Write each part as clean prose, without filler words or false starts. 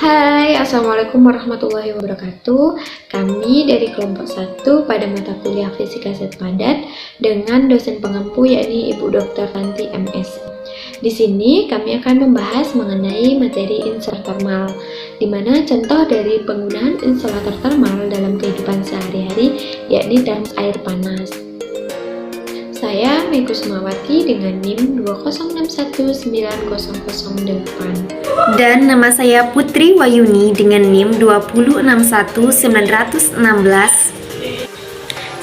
Hai, Assalamualaikum warahmatullahi wabarakatuh. Kami dari kelompok 1 pada mata kuliah Fisika Zat Padat dengan dosen pengampu yakni Ibu Dr. Tanti MS. Di sini kami akan membahas mengenai materi insulator thermal, di mana contoh dari penggunaan insulator thermal dalam kehidupan sehari-hari yakni termos air panas. Saya Megu Sumawati dengan NIM 206190008. Dan nama saya Putri Wayuni dengan NIM 2061916.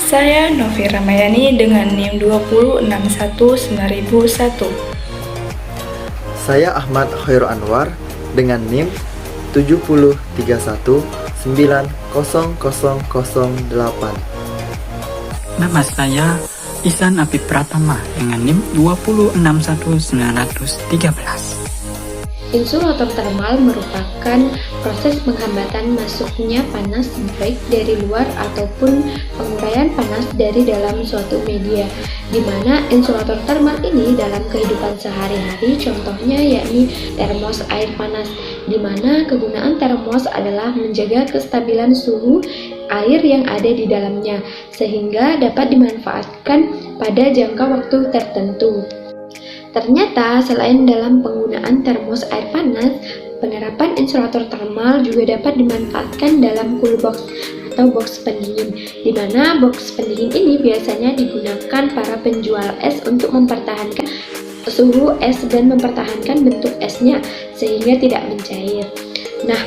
Saya Novi Ramayani dengan NIM 2061901. Saya Ahmad Khairul Anwar dengan NIM 703190008. Nama saya Ihsan Apip Pratama dengan NIM 2061913. Insulator thermal merupakan proses penghambatan masuknya panas baik dari luar ataupun penguraian panas dari dalam suatu media, di mana insulator thermal ini dalam kehidupan sehari-hari contohnya yakni termos air panas, di mana kegunaan termos adalah menjaga kestabilan suhu air yang ada di dalamnya sehingga dapat dimanfaatkan pada jangka waktu tertentu. Ternyata selain dalam penggunaan termos air panas, penerapan insulator thermal juga dapat dimanfaatkan dalam cool box atau box pendingin, di mana box pendingin ini biasanya digunakan para penjual es untuk mempertahankan suhu es dan mempertahankan bentuk esnya sehingga tidak mencair. Nah,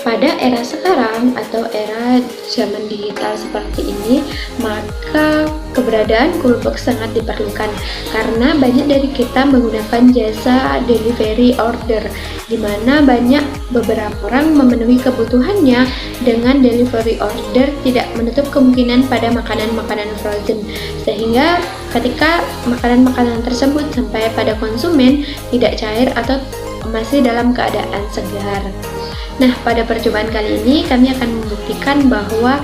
pada era sekarang atau era zaman digital seperti ini, maka keberadaan cool box sangat diperlukan karena banyak dari kita menggunakan jasa delivery order, di mana banyak beberapa orang memenuhi kebutuhannya dengan delivery order tidak menutup kemungkinan pada makanan-makanan frozen, sehingga ketika makanan-makanan tersebut sampai pada konsumen tidak cair atau masih dalam keadaan segar. Nah, pada percobaan kali ini kami akan membuktikan bahwa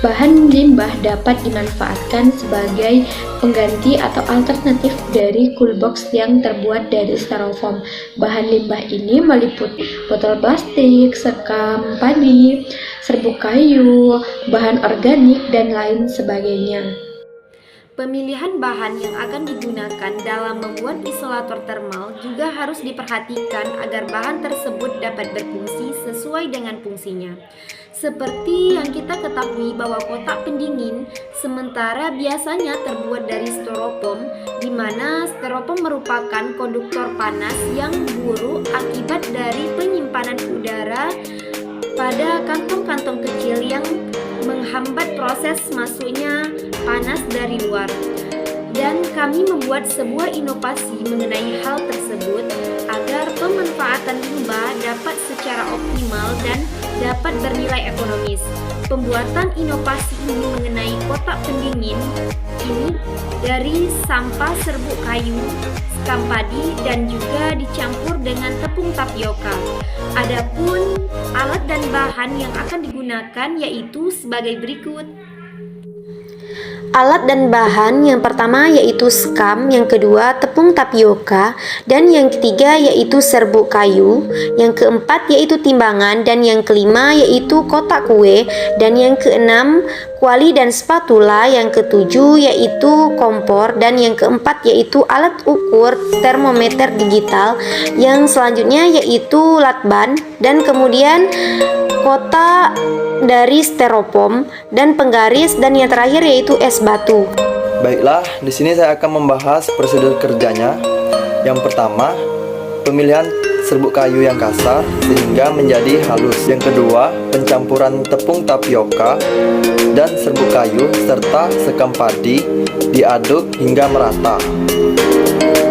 bahan limbah dapat dimanfaatkan sebagai pengganti atau alternatif dari cool box yang terbuat dari styrofoam. Bahan limbah ini meliputi botol plastik, sekam padi, serbuk kayu, bahan organik, dan lain sebagainya. Pemilihan bahan yang akan digunakan dalam membuat isolator thermal juga harus diperhatikan agar bahan tersebut dapat berfungsi sesuai dengan fungsinya. Seperti yang kita ketahui bahwa kotak pendingin sementara biasanya terbuat dari styrofoam, di mana styrofoam merupakan konduktor panas yang buruk akibat dari penyimpanan udara pada kantong-kantong kecil yang menghambat proses masuknya panas dari luar. Dan kami membuat sebuah inovasi mengenai hal tersebut agar pemanfaatan limbah dapat secara optimal dan dapat bernilai ekonomis. Pembuatan inovasi ini mengenai kotak pendingin ini dari sampah serbuk kayu, sekam padi, dan juga dicampur dengan tepung tapioka. Adapun alat dan bahan yang akan digunakan yaitu sebagai berikut. Alat dan bahan yang pertama yaitu sekam, yang kedua tepung tapioka, dan yang ketiga yaitu serbuk kayu, yang keempat yaitu timbangan, dan yang kelima yaitu kotak kue, dan yang keenam kuali dan spatula, yang ketujuh yaitu kompor, dan yang keempat yaitu alat ukur termometer digital, yang selanjutnya yaitu lakban, dan kemudian kotak dari styrofoam dan penggaris, dan yang terakhir yaitu es batu. Baiklah, di sini saya akan membahas prosedur kerjanya. Yang pertama, pemilihan serbuk kayu yang kasar sehingga menjadi halus. Yang kedua, pencampuran tepung tapioka dan serbuk kayu serta sekam padi diaduk hingga merata.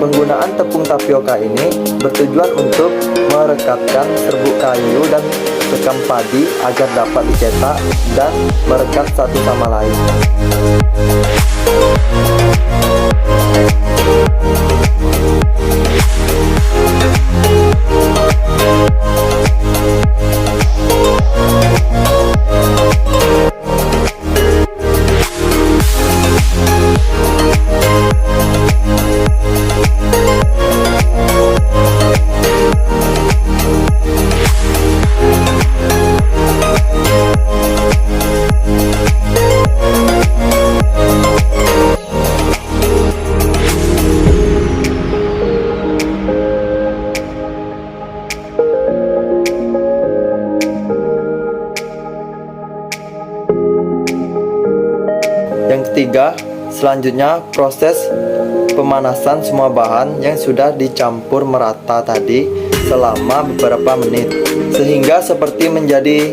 Penggunaan tepung tapioka ini bertujuan untuk merekatkan serbuk kayu dan sekam padi agar dapat dicetak dan merekat satu sama lain. ketiga, selanjutnya proses pemanasan semua bahan yang sudah dicampur merata tadi selama beberapa menit, sehingga seperti menjadi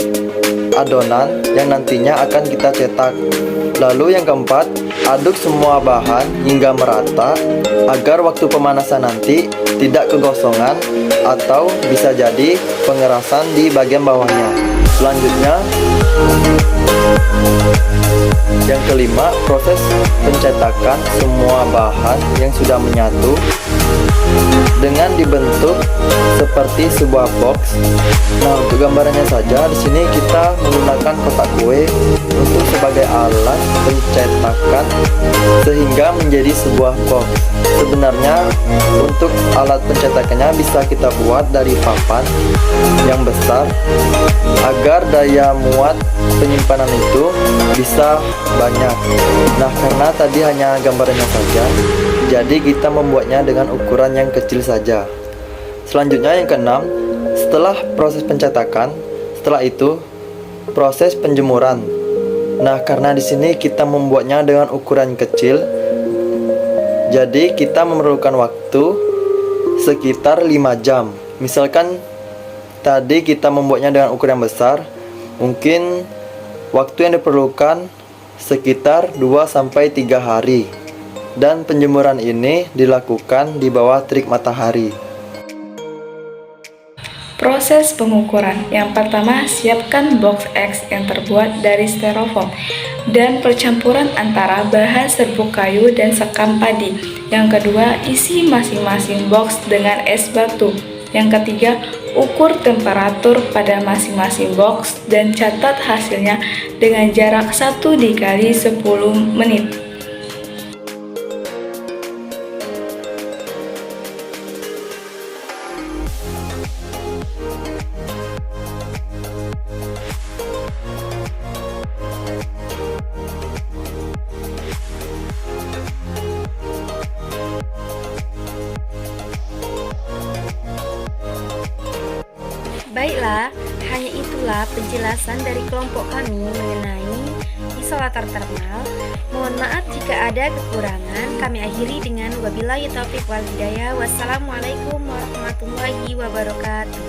adonan yang nantinya akan kita cetak. Lalu yang keempat, aduk semua bahan hingga merata agar waktu pemanasan nanti tidak kegosongan atau bisa jadi pengerasan di bagian bawahnya. Selanjutnya, yang kelima, proses pencetakan semua bahan yang sudah menyatu dengan dibentuk seperti sebuah box. Nah, untuk gambarannya saja, di sini kita menggunakan kotak kue untuk sebagai alat pencetakan sehingga menjadi sebuah box. Sebenarnya untuk alat pencetakannya bisa kita buat dari papan yang besar agar daya muat penyimpanan itu bisa banyak. Nah, karena tadi hanya gambarannya saja, jadi kita membuatnya dengan ukuran yang kecil saja. Selanjutnya yang keenam, setelah proses pencetakan, setelah itu proses penjemuran. Nah, karena di sini kita membuatnya dengan ukuran kecil, jadi kita memerlukan waktu sekitar 5 jam. Misalkan tadi kita membuatnya dengan ukuran yang besar, mungkin waktu yang diperlukan sekitar 2-3 hari. Dan penjemuran ini dilakukan di bawah terik matahari. Proses pengukuran. Yang pertama, siapkan box X yang terbuat dari styrofoam dan percampuran antara bahan serbuk kayu dan sekam padi. Yang kedua, isi masing-masing box dengan es batu. Yang ketiga, ukur temperatur pada masing-masing box dan catat hasilnya dengan jarak 1 dikali 10 menit. Baiklah, hanya itulah penjelasan dari kelompok kami mengenai isolator termal. Mohon maaf jika ada kekurangan. Kami akhiri dengan wabillahi taufiq wal hidayah. Wassalamualaikum warahmatullahi wabarakatuh.